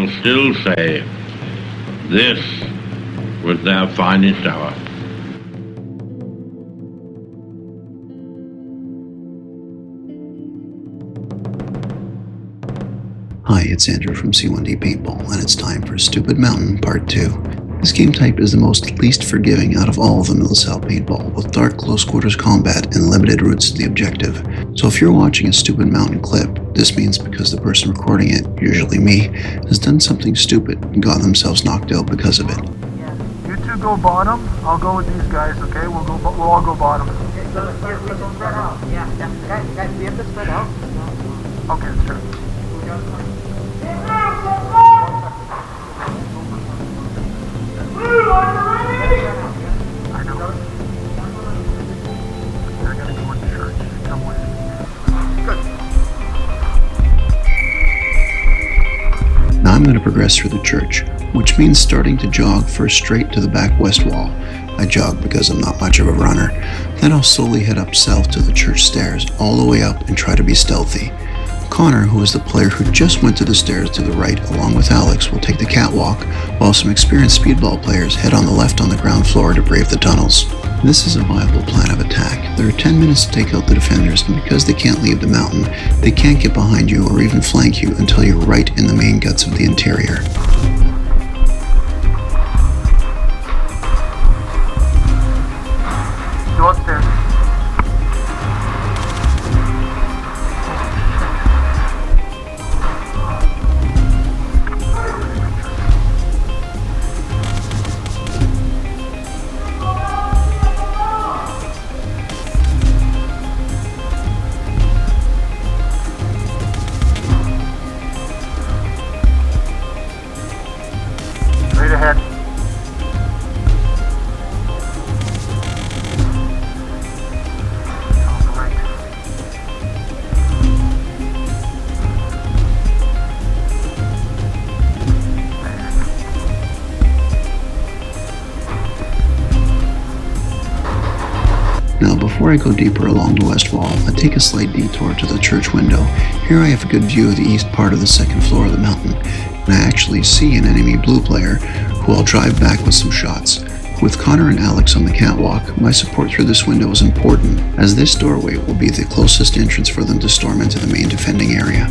will still say, this was their finest hour. Hi, it's Andrew from C1D Paintball, and it's time for Stupid Mountain Part 2. This game type is the least forgiving out of all of them in LaSalle Paintball, with dark close quarters combat and limited routes to the objective. So if you're watching a Stupid Mountain clip, this means because the person recording it, usually me, has done something stupid and gotten themselves knocked out because of it. You two go bottom, I'll go with these guys, okay? We'll all go bottom. Okay, so here we can spread out. Yeah. Guys, we have to spread out. Okay, sure. I know. I gotta go in the church. Come with me. Now I'm going to progress through the church, which means starting to jog first straight to the back west wall. I jog because I'm not much of a runner. Then I'll slowly head up south to the church stairs, all the way up, and try to be stealthy. Connor, who is the player who just went to the stairs to the right along with Alex, will take the catwalk, while some experienced speedball players head on the left on the ground floor to brave the tunnels. This is a viable plan of attack. There are 10 minutes to take out the defenders, and because they can't leave the mountain, they can't get behind you or even flank you until you're right in the main guts of the interior. Go upstairs. Straight ahead. Now, before I go deeper along the west wall, I take a slight detour to the church window. Here I have a good view of the east part of the second floor of the mountain, and I actually see an enemy blue player who I'll drive back with some shots. With Connor and Alex on the catwalk, my support through this window is important, as this doorway will be the closest entrance for them to storm into the main defending area.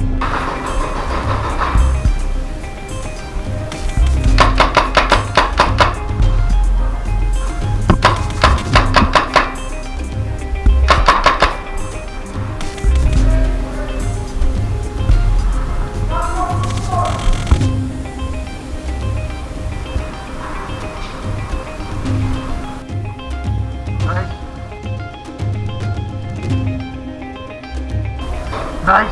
Nice.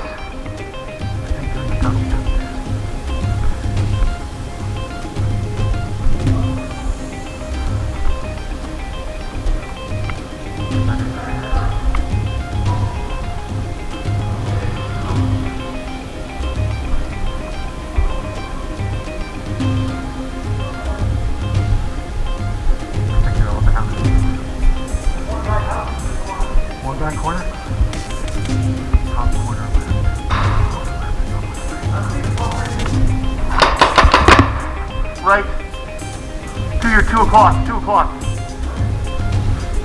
One guy corner. Top corner. Right. To your 2 o'clock. 2 o'clock.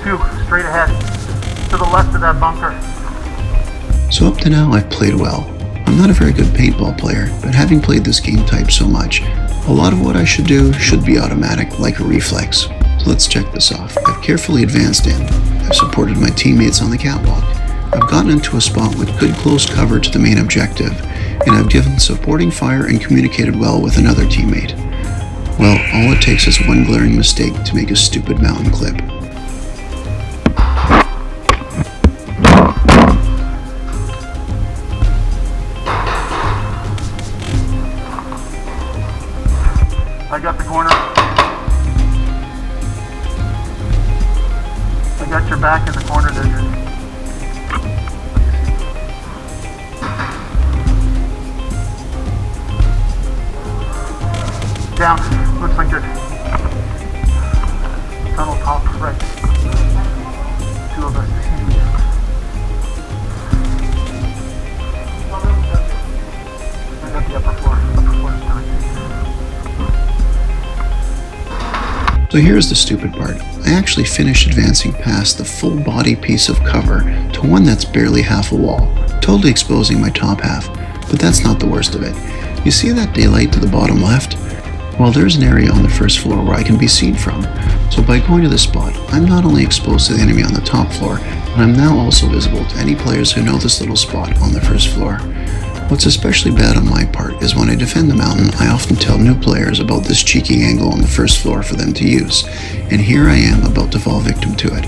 2, straight ahead. To the left of that bunker. So up to now, I've played well. I'm not a very good paintball player, but having played this game type so much, a lot of what I should do should be automatic, like a reflex. So let's check this off. I've carefully advanced in. I've supported my teammates on the catwalk. I've gotten into a spot with good close cover to the main objective, and I've given supporting fire and communicated well with another teammate. Well, all it takes is one glaring mistake to make a stupid mountain clip. I got the corner. I got your back in the corner there, dude. Down. Looks like good. Tunnel top right. 2 of us. I got the upper floor. So here's the stupid part. I actually finished advancing past the full body piece of cover to one that's barely half a wall, totally exposing my top half. But that's not the worst of it. You see that daylight to the bottom left? Well, there's an area on the first floor where I can be seen from. So by going to this spot, I'm not only exposed to the enemy on the top floor, but I'm now also visible to any players who know this little spot on the first floor. What's especially bad on my part is when I defend the mountain, I often tell new players about this cheeky angle on the first floor for them to use. And here I am about to fall victim to it.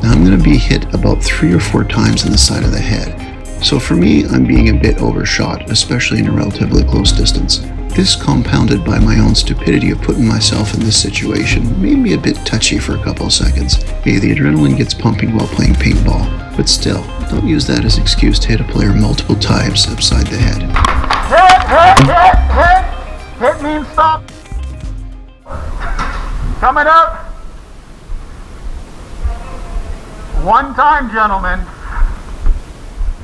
Now I'm going to be hit about 3 or 4 times in the side of the head. So for me, I'm being a bit overshot, especially in a relatively close distance. This, compounded by my own stupidity of putting myself in this situation, made me a bit touchy for a couple of seconds. Hey, the adrenaline gets pumping while playing paintball, but still, don't use that as excuse to hit a player multiple times upside the head. Hit means stop. Coming up. One time, gentlemen.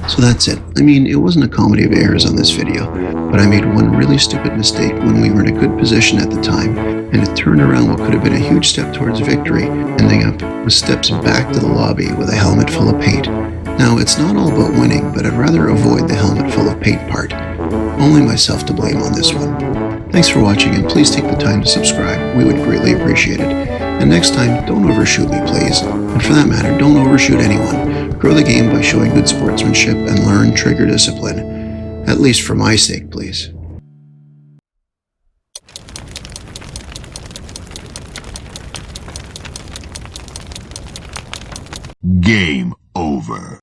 So that's it. I mean, it wasn't a comedy of errors on this video, but I made one really stupid mistake when we were in a good position at the time, and it turned around what could have been a huge step towards victory, ending up with steps back to the lobby with a helmet full of paint. Now, it's not all about winning, but I'd rather avoid the helmet full of paint part. Only myself to blame on this one. Thanks for watching, and please take the time to subscribe. We would greatly appreciate it. And next time, don't overshoot me, please. And for that matter, don't overshoot anyone. Grow the game by showing good sportsmanship and learn trigger discipline. At least for my sake, please. Game over.